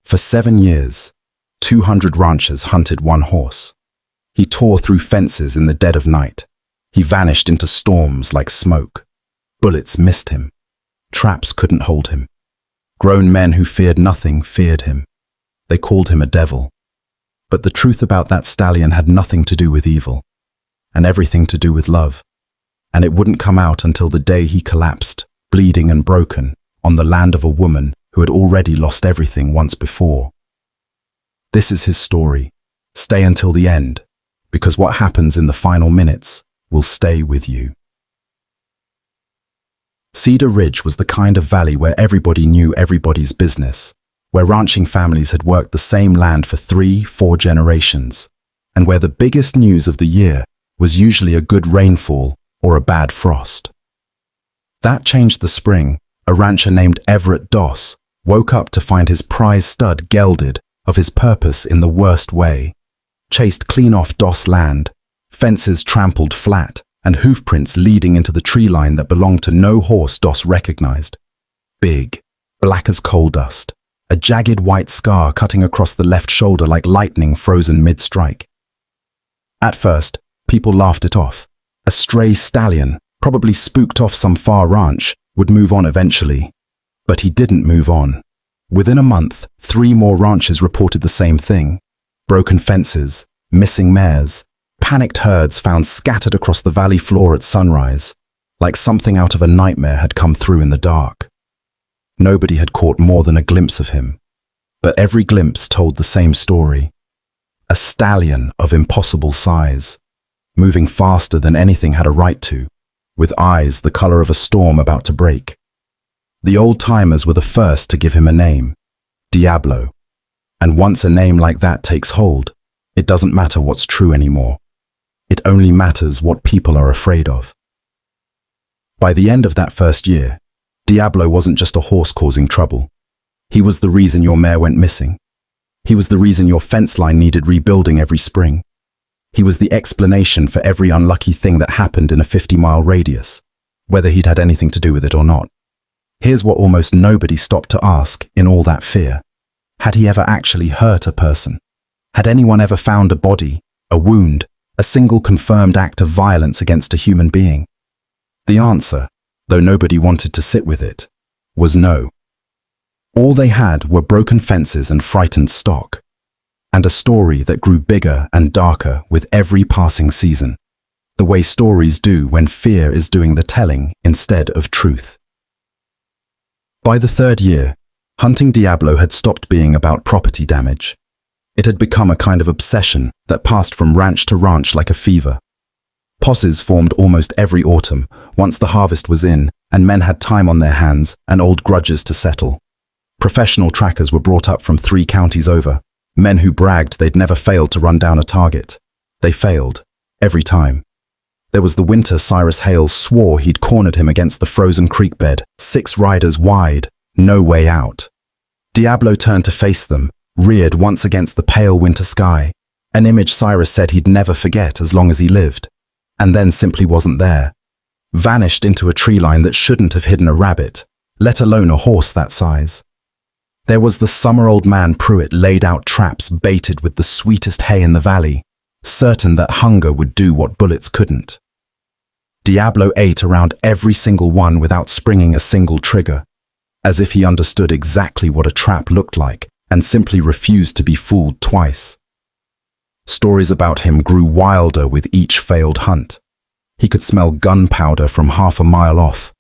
For 7 years, 200 ranchers hunted one horse. He tore through fences in the dead of night. He vanished into storms like smoke. Bullets missed him. Traps couldn't hold him. Grown men who feared nothing feared him. They called him a devil. But the truth about that stallion had nothing to do with evil, and everything to do with love. And it wouldn't come out until the day he collapsed, bleeding and broken, on the land of a woman who had already lost everything once before. This is his story. Stay until the end, because what happens in the final minutes will stay with you. Cedar Ridge was the kind of valley where everybody knew everybody's business, where ranching families had worked the same land for 3-4 generations, and where the biggest news of the year was usually a good rainfall or a bad frost. That changed the spring. A rancher named Everett Doss woke up to find his prize stud gelded of his purpose in the worst way. Chased clean off Doss land, fences trampled flat, and hoofprints leading into the tree line that belonged to no horse Doss recognized. Big, black as coal dust, a jagged white scar cutting across the left shoulder like lightning frozen mid-strike. At first, people laughed it off. A stray stallion, probably spooked off some far ranch, would move on eventually. But he didn't move on. Within a month, 3 more ranches reported the same thing. Broken fences, missing mares, panicked herds found scattered across the valley floor at sunrise, like something out of a nightmare had come through in the dark. Nobody had caught more than a glimpse of him, but every glimpse told the same story. A stallion of impossible size, moving faster than anything had a right to, with eyes the color of a storm about to break. The old-timers were the first to give him a name, Diablo. And once a name like that takes hold, it doesn't matter what's true anymore. It only matters what people are afraid of. By the end of that first year, Diablo wasn't just a horse causing trouble. He was the reason your mare went missing. He was the reason your fence line needed rebuilding every spring. He was the explanation for every unlucky thing that happened in a 50-mile radius, whether he'd had anything to do with it or not. Here's what almost nobody stopped to ask in all that fear. Had he ever actually hurt a person? Had anyone ever found a body, a wound, a single confirmed act of violence against a human being? The answer, though nobody wanted to sit with it, was no. All they had were broken fences and frightened stock, and a story that grew bigger and darker with every passing season, the way stories do when fear is doing the telling instead of truth. By the 3rd year, hunting Diablo had stopped being about property damage. It had become a kind of obsession that passed from ranch to ranch like a fever. Posses formed almost every autumn, once the harvest was in and men had time on their hands and old grudges to settle. Professional trackers were brought up from 3 counties over, men who bragged they'd never failed to run down a target. They failed, every time. There was the winter Cyrus Hales swore he'd cornered him against the frozen creek bed, 6 riders wide, no way out. Diablo turned to face them, reared once against the pale winter sky, an image Cyrus said he'd never forget as long as he lived, and then simply wasn't there. Vanished into a tree line that shouldn't have hidden a rabbit, let alone a horse that size. There was the summer-old man Pruitt laid out traps baited with the sweetest hay in the valley, certain that hunger would do what bullets couldn't. Diablo ate around every single one without springing a single trigger, as if he understood exactly what a trap looked like and simply refused to be fooled twice. Stories about him grew wilder with each failed hunt. He could smell gunpowder from half a mile off.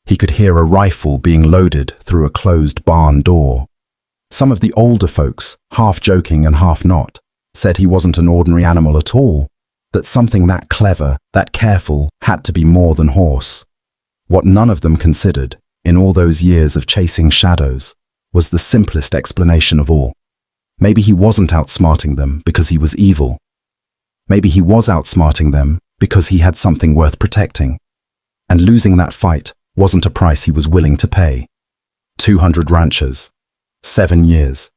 He could hear a rifle being loaded through a closed barn door. Some of the older folks, half joking and half not, said he wasn't an ordinary animal at all, that something that clever, that careful, had to be more than horse. What none of them considered, in all those years of chasing shadows, was the simplest explanation of all. Maybe he wasn't outsmarting them because he was evil. Maybe he was outsmarting them because he had something worth protecting. And losing that fight wasn't a price he was willing to pay. 200 ranchers, 7 years.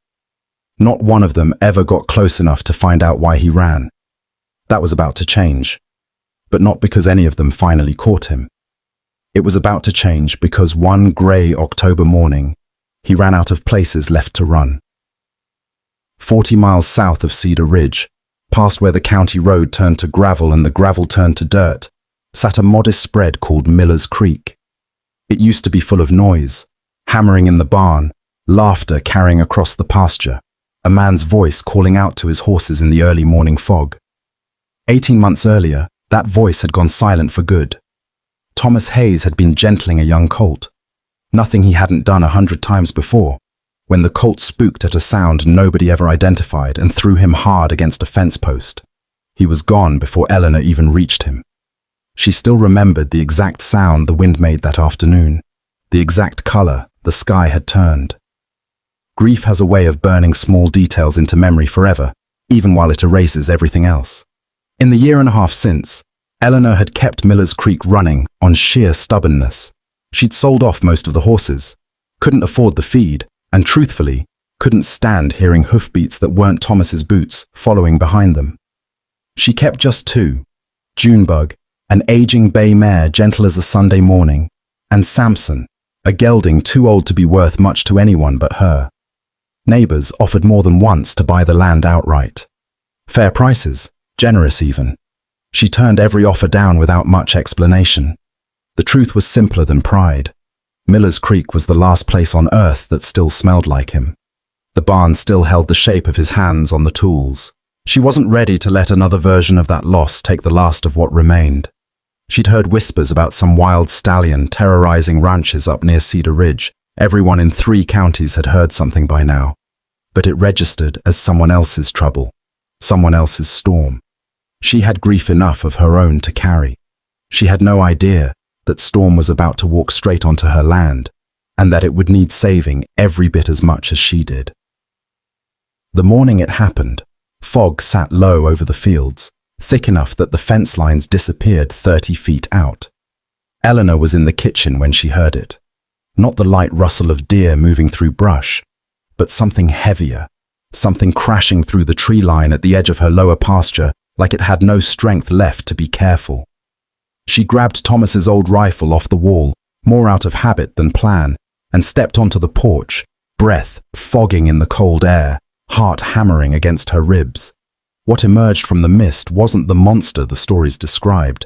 Not one of them ever got close enough to find out why he ran. That was about to change, but not because any of them finally caught him. It was about to change because one grey October morning, he ran out of places left to run. 40 miles south of Cedar Ridge, past where the county road turned to gravel and the gravel turned to dirt, sat a modest spread called Miller's Creek. It used to be full of noise, hammering in the barn, laughter carrying across the pasture, a man's voice calling out to his horses in the early morning fog. 18 months earlier, that voice had gone silent for good. Thomas Hayes had been gentling a young colt, nothing he hadn't done 100 times before, when the colt spooked at a sound nobody ever identified and threw him hard against a fence post. He was gone before Eleanor even reached him. She still remembered the exact sound the wind made that afternoon, the exact color the sky had turned. Grief has a way of burning small details into memory forever, even while it erases everything else. In the year and a half since, Eleanor had kept Miller's Creek running on sheer stubbornness. She'd sold off most of the horses, couldn't afford the feed, and truthfully, couldn't stand hearing hoofbeats that weren't Thomas's boots following behind them. She kept just two, Junebug, an aging bay mare gentle as a Sunday morning, and Samson, a gelding too old to be worth much to anyone but her. Neighbors offered more than once to buy the land outright. Fair prices, generous even. She turned every offer down without much explanation. The truth was simpler than pride. Miller's Creek was the last place on earth that still smelled like him. The barn still held the shape of his hands on the tools. She wasn't ready to let another version of that loss take the last of what remained. She'd heard whispers about some wild stallion terrorizing ranches up near Cedar Ridge. Everyone in 3 counties had heard something by now. But it registered as someone else's trouble, someone else's storm. She had grief enough of her own to carry. She had no idea that Storm was about to walk straight onto her land, and that it would need saving every bit as much as she did. The morning it happened, fog sat low over the fields, thick enough that the fence lines disappeared 30 feet out. Eleanor was in the kitchen when she heard it. Not the light rustle of deer moving through brush, but something heavier, something crashing through the tree line at the edge of her lower pasture like it had no strength left to be careful. She grabbed Thomas's old rifle off the wall, more out of habit than plan, and stepped onto the porch, breath fogging in the cold air, heart hammering against her ribs. What emerged from the mist wasn't the monster the stories described.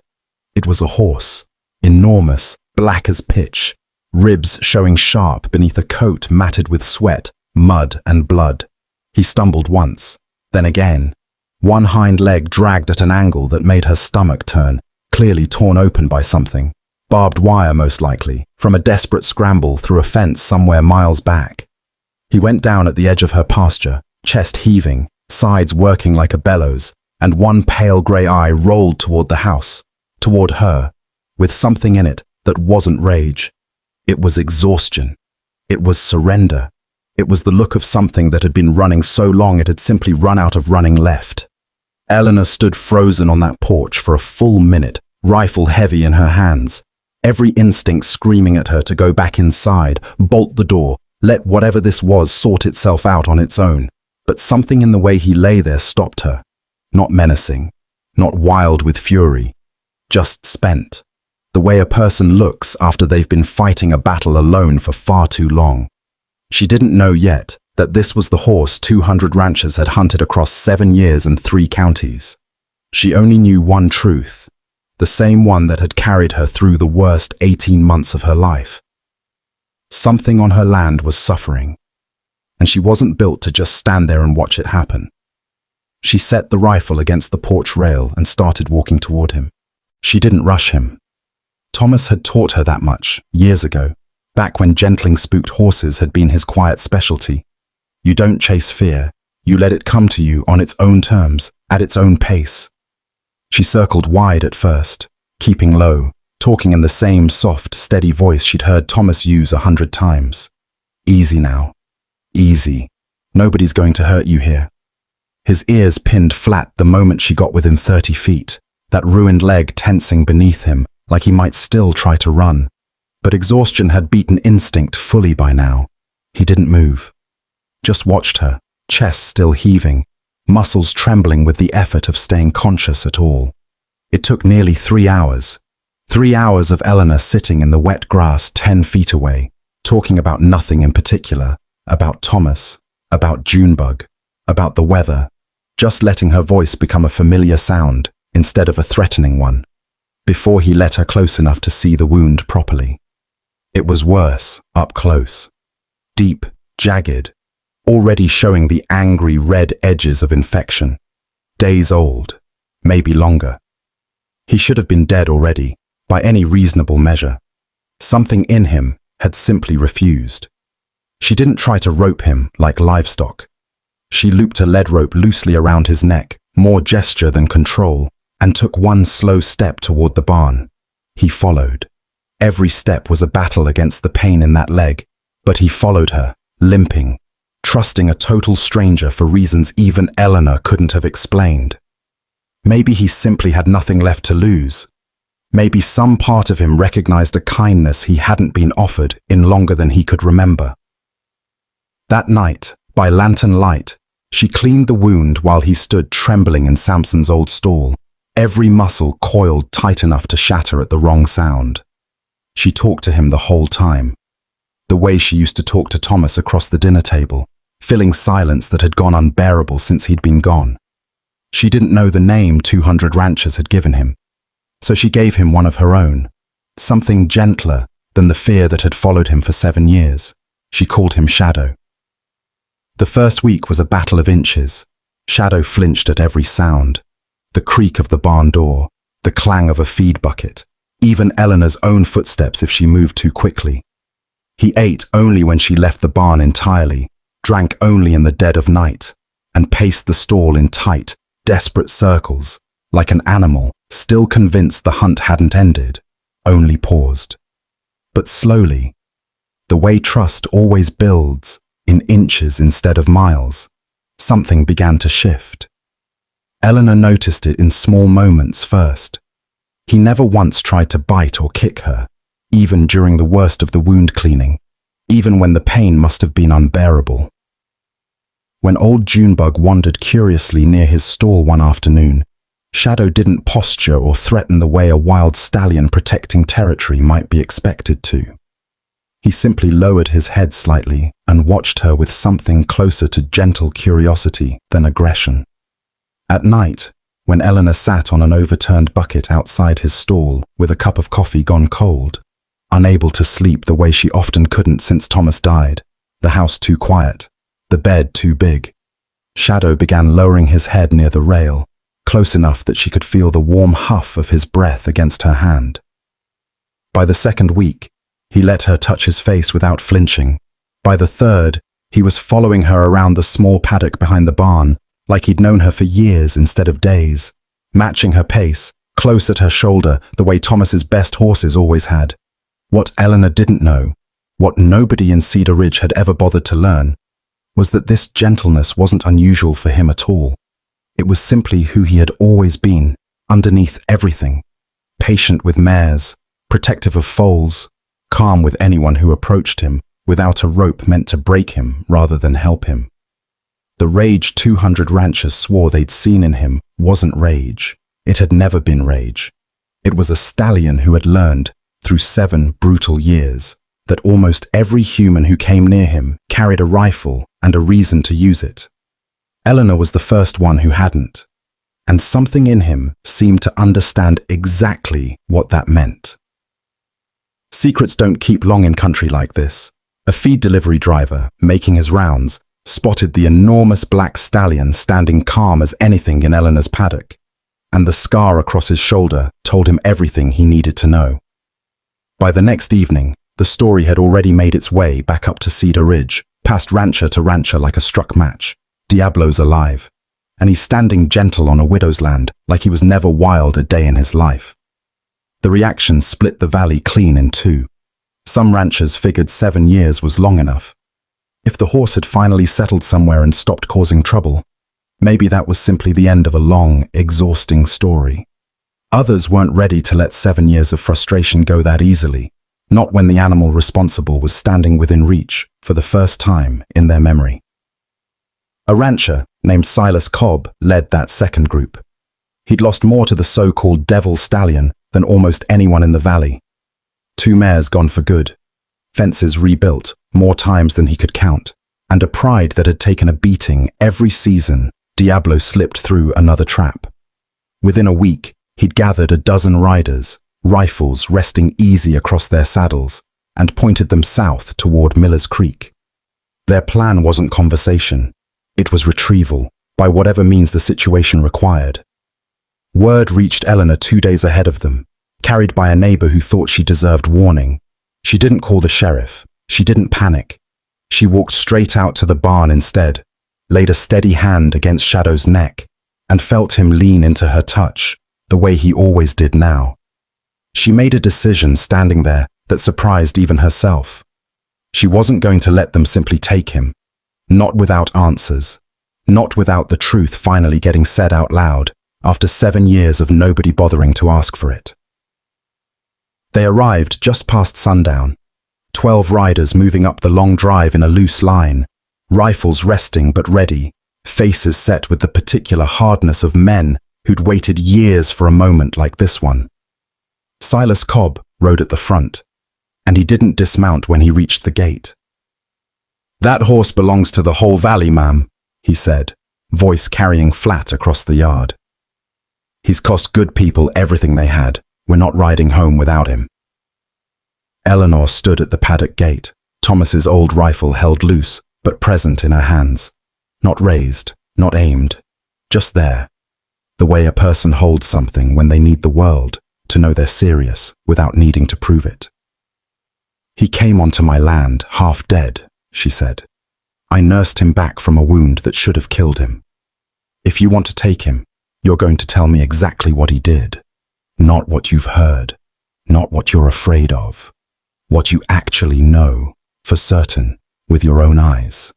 It was a horse, enormous, black as pitch, ribs showing sharp beneath a coat matted with sweat, mud and blood. He stumbled once, then again. One hind leg dragged at an angle that made her stomach turn, clearly torn open by something. Barbed wire most likely, from a desperate scramble through a fence somewhere miles back. He went down at the edge of her pasture, chest heaving, sides working like a bellows, and one pale grey eye rolled toward the house, toward her, with something in it that wasn't rage. It was exhaustion. It was surrender. It was the look of something that had been running so long it had simply run out of running left. Eleanor stood frozen on that porch for a full minute, rifle heavy in her hands, every instinct screaming at her to go back inside, bolt the door, let whatever this was sort itself out on its own. But something in the way he lay there stopped her. Not menacing, not wild with fury, just spent. The way a person looks after they've been fighting a battle alone for far too long. She didn't know yet that this was the horse 200 ranchers had hunted across 7 years and 3 counties. She only knew one truth, the same one that had carried her through the worst 18 months of her life. Something on her land was suffering, and she wasn't built to just stand there and watch it happen. She set the rifle against the porch rail and started walking toward him. She didn't rush him. Thomas had taught her that much years ago, back when gentling spooked horses had been his quiet specialty. You don't chase fear, you let it come to you on its own terms, at its own pace. She circled wide at first, keeping low, talking in the same soft, steady voice she'd heard Thomas use 100 times. Easy now. Easy. Nobody's going to hurt you here. His ears pinned flat the moment she got within 30 feet, that ruined leg tensing beneath him like he might still try to run. But exhaustion had beaten instinct fully by now. He didn't move. Just watched her, chest still heaving, muscles trembling with the effort of staying conscious at all. It took nearly 3 hours. 3 hours of Eleanor sitting in the wet grass 10 feet away, talking about nothing in particular, about Thomas, about Junebug, about the weather, just letting her voice become a familiar sound instead of a threatening one, before he let her close enough to see the wound properly. It was worse up close. Deep, jagged, already showing the angry red edges of infection. Days old, maybe longer. He should have been dead already, by any reasonable measure. Something in him had simply refused. She didn't try to rope him like livestock. She looped a lead rope loosely around his neck, more gesture than control, and took one slow step toward the barn. He followed. Every step was a battle against the pain in that leg, but he followed her, limping, trusting a total stranger for reasons even Eleanor couldn't have explained. Maybe he simply had nothing left to lose. Maybe some part of him recognized a kindness he hadn't been offered in longer than he could remember. That night, by lantern light, she cleaned the wound while he stood trembling in Samson's old stall, every muscle coiled tight enough to shatter at the wrong sound. She talked to him the whole time, the way she used to talk to Thomas across the dinner table, filling silence that had gone unbearable since he'd been gone. She didn't know the name 200 ranchers had given him, so she gave him one of her own, something gentler than the fear that had followed him for 7 years. She called him Shadow. The first week was a battle of inches. Shadow flinched at every sound, the creak of the barn door, the clang of a feed bucket, even Eleanor's own footsteps if she moved too quickly. He ate only when she left the barn entirely, drank only in the dead of night, and paced the stall in tight, desperate circles, like an animal, still convinced the hunt hadn't ended, only paused. But slowly, the way trust always builds, in inches instead of miles, something began to shift. Eleanor noticed it in small moments first. He never once tried to bite or kick her, even during the worst of the wound cleaning, even when the pain must have been unbearable. When old Junebug wandered curiously near his stall one afternoon, Shadow didn't posture or threaten the way a wild stallion protecting territory might be expected to. He simply lowered his head slightly and watched her with something closer to gentle curiosity than aggression. At night, when Eleanor sat on an overturned bucket outside his stall with a cup of coffee gone cold, unable to sleep the way she often couldn't since Thomas died, the house too quiet, the bed too big, Shadow began lowering his head near the rail, close enough that she could feel the warm huff of his breath against her hand. By the second week, he let her touch his face without flinching. By the third, he was following her around the small paddock behind the barn, like he'd known her for years instead of days, matching her pace, close at her shoulder the way Thomas's best horses always had. What Eleanor didn't know, what nobody in Cedar Ridge had ever bothered to learn, was that this gentleness wasn't unusual for him at all. It was simply who he had always been, underneath everything. Patient with mares, protective of foals, calm with anyone who approached him, without a rope meant to break him rather than help him. The rage 200 ranchers swore they'd seen in him wasn't rage. It had never been rage. It was a stallion who had learned, through 7 brutal years, that almost every human who came near him carried a rifle and a reason to use it. Eleanor was the first one who hadn't, and something in him seemed to understand exactly what that meant. Secrets don't keep long in country like this. A feed delivery driver, making his rounds, spotted the enormous black stallion standing calm as anything in Eleanor's paddock, and the scar across his shoulder told him everything he needed to know. By the next evening, the story had already made its way back up to Cedar Ridge, past rancher to rancher like a struck match. Diablo's alive, and he's standing gentle on a widow's land like he was never wild a day in his life. The reaction split the valley clean in two. Some ranchers figured 7 years was long enough. If the horse had finally settled somewhere and stopped causing trouble, maybe that was simply the end of a long, exhausting story. Others weren't ready to let 7 years of frustration go that easily, not when the animal responsible was standing within reach for the first time in their memory. A rancher named Silas Cobb led that second group. He'd lost more to the so-called devil stallion than almost anyone in the valley. 2 mares gone for good, fences rebuilt more times than he could count, and a pride that had taken a beating every season, Diablo slipped through another trap. Within a week, he'd gathered a dozen riders, rifles resting easy across their saddles, and pointed them south toward Miller's Creek. Their plan wasn't conversation. It was retrieval, by whatever means the situation required. Word reached Eleanor 2 days ahead of them, carried by a neighbor who thought she deserved warning. She didn't call the sheriff. She didn't panic. She walked straight out to the barn instead, laid a steady hand against Shadow's neck, and felt him lean into her touch, the way he always did now. She made a decision standing there that surprised even herself. She wasn't going to let them simply take him, not without answers, not without the truth finally getting said out loud after 7 years of nobody bothering to ask for it. They arrived just past sundown, 12 riders moving up the long drive in a loose line, rifles resting but ready, faces set with the particular hardness of men who'd waited years for a moment like this one. Silas Cobb rode at the front, and he didn't dismount when he reached the gate. "That horse belongs to the whole valley, ma'am," he said, voice carrying flat across the yard. "He's cost good people everything they had. We're not riding home without him." Eleanor stood at the paddock gate, Thomas's old rifle held loose but present in her hands. Not raised, not aimed, just there. The way a person holds something when they need the world to know they're serious without needing to prove it. "He came onto my land, half dead," she said. "I nursed him back from a wound that should have killed him. If you want to take him, you're going to tell me exactly what he did. Not what you've heard, not what you're afraid of. What you actually know, for certain, with your own eyes."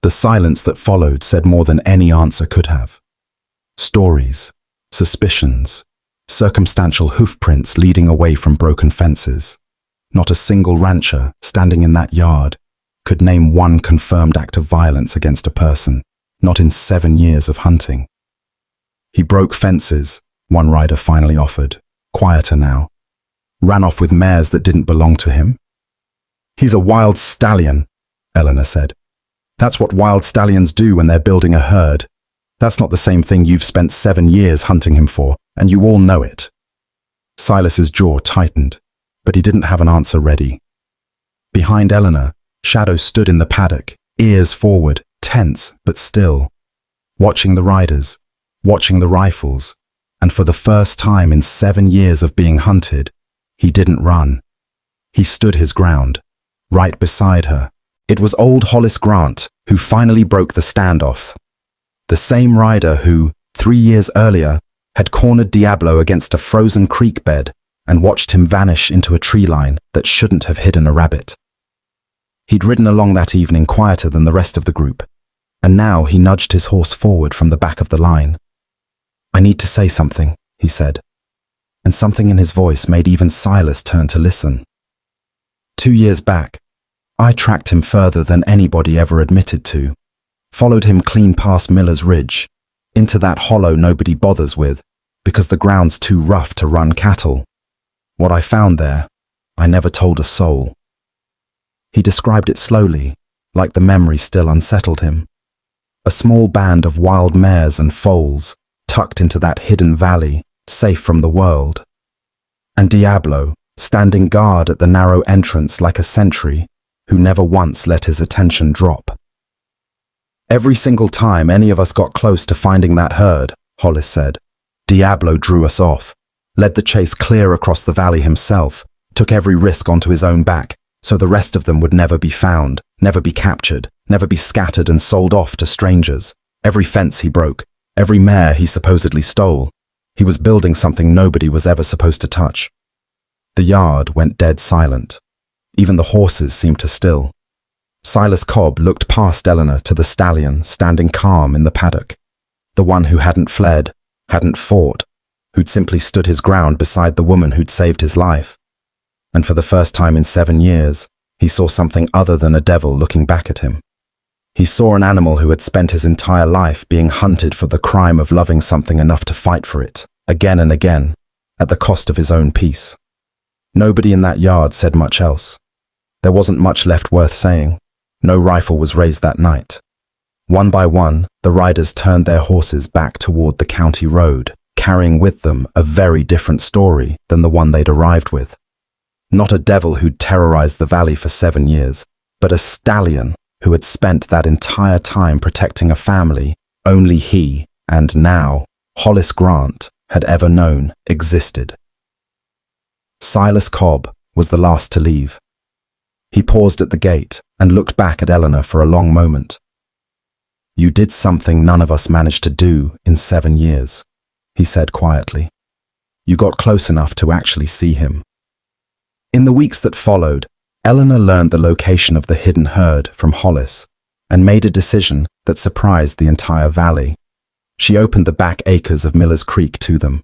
The silence that followed said more than any answer could have. Stories, suspicions, circumstantial hoofprints leading away from broken fences. Not a single rancher standing in that yard could name one confirmed act of violence against a person, not in 7 years of hunting. "He broke fences," one rider finally offered, quieter now. "Ran off with mares that didn't belong to him." "He's a wild stallion," Eleanor said. "That's what wild stallions do when they're building a herd. That's not the same thing you've spent 7 years hunting him for, and you all know it." Silas's jaw tightened, but he didn't have an answer ready. Behind Eleanor, Shadow stood in the paddock, ears forward, tense but still, watching the riders, watching the rifles, and for the first time in 7 years of being hunted, he didn't run. He stood his ground, right beside her. It was old Hollis Grant who finally broke the standoff. The same rider who, 3 years earlier, had cornered Diablo against a frozen creek bed and watched him vanish into a tree line that shouldn't have hidden a rabbit. He'd ridden along that evening quieter than the rest of the group, and now he nudged his horse forward from the back of the line. "I need to say something," he said, and something in his voice made even Silas turn to listen. 2 years back, I tracked him further than anybody ever admitted to, followed him clean past Miller's Ridge, into that hollow nobody bothers with, because the ground's too rough to run cattle. What I found there, I never told a soul. He described it slowly, like the memory still unsettled him. A small band of wild mares and foals, tucked into that hidden valley, safe from the world. And Diablo, standing guard at the narrow entrance like a sentry, who never once let his attention drop. "Every single time any of us got close to finding that herd," Hollis said, "Diablo drew us off, led the chase clear across the valley himself, took every risk onto his own back, so the rest of them would never be found, never be captured, never be scattered and sold off to strangers. Every fence he broke, every mare he supposedly stole, he was building something nobody was ever supposed to touch." The yard went dead silent. Even the horses seemed to still. Silas Cobb looked past Eleanor to the stallion standing calm in the paddock, the one who hadn't fled, hadn't fought, who'd simply stood his ground beside the woman who'd saved his life. And for the first time in 7 years, he saw something other than a devil looking back at him. He saw an animal who had spent his entire life being hunted for the crime of loving something enough to fight for it, again and again, at the cost of his own peace. Nobody in that yard said much else. There wasn't much left worth saying. No rifle was raised that night. One by one, the riders turned their horses back toward the county road, carrying with them a very different story than the one they'd arrived with. Not a devil who'd terrorized the valley for 7 years, but a stallion who had spent that entire time protecting a family only he, and now Hollis Grant, had ever known existed. Silas Cobb was the last to leave. He paused at the gate and looked back at Eleanor for a long moment. "You did something none of us managed to do in 7 years," he said quietly. "You got close enough to actually see him." In the weeks that followed, Eleanor learned the location of the hidden herd from Hollis and made a decision that surprised the entire valley. She opened the back acres of Miller's Creek to them.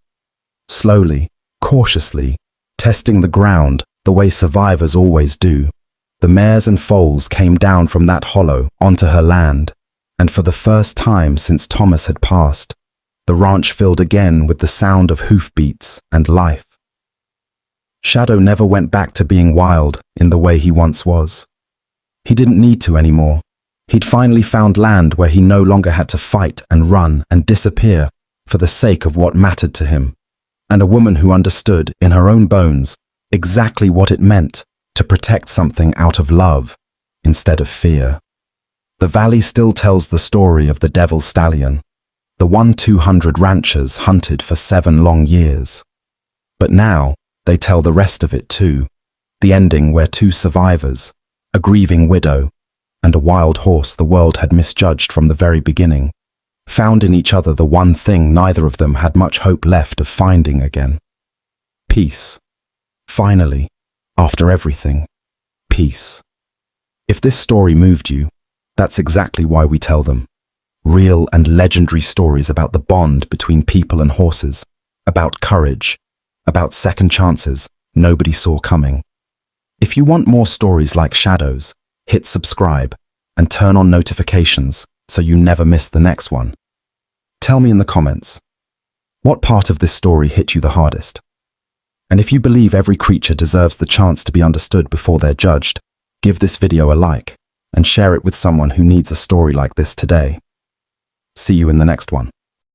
Slowly, cautiously, testing the ground the way survivors always do, the mares and foals came down from that hollow onto her land, and for the first time since Thomas had passed, the ranch filled again with the sound of hoofbeats and life. Shadow never went back to being wild in the way he once was. He didn't need to anymore. He'd finally found land where he no longer had to fight and run and disappear for the sake of what mattered to him, and a woman who understood in her own bones exactly what it meant to protect something out of love instead of fear. The valley still tells the story of the devil stallion, the one 200 ranchers hunted for 7 long years. But now they tell the rest of it too, the ending where 2 survivors, a grieving widow, and a wild horse the world had misjudged from the very beginning, found in each other the one thing neither of them had much hope left of finding again. Peace. Finally, after everything, peace. If this story moved you, that's exactly why we tell them. Real and legendary stories about the bond between people and horses, about courage, about second chances nobody saw coming. If you want more stories like Shadow's, hit subscribe and turn on notifications so you never miss the next one. Tell me in the comments, what part of this story hit you the hardest? And if you believe every creature deserves the chance to be understood before they're judged, give this video a like and share it with someone who needs a story like this today. See you in the next one.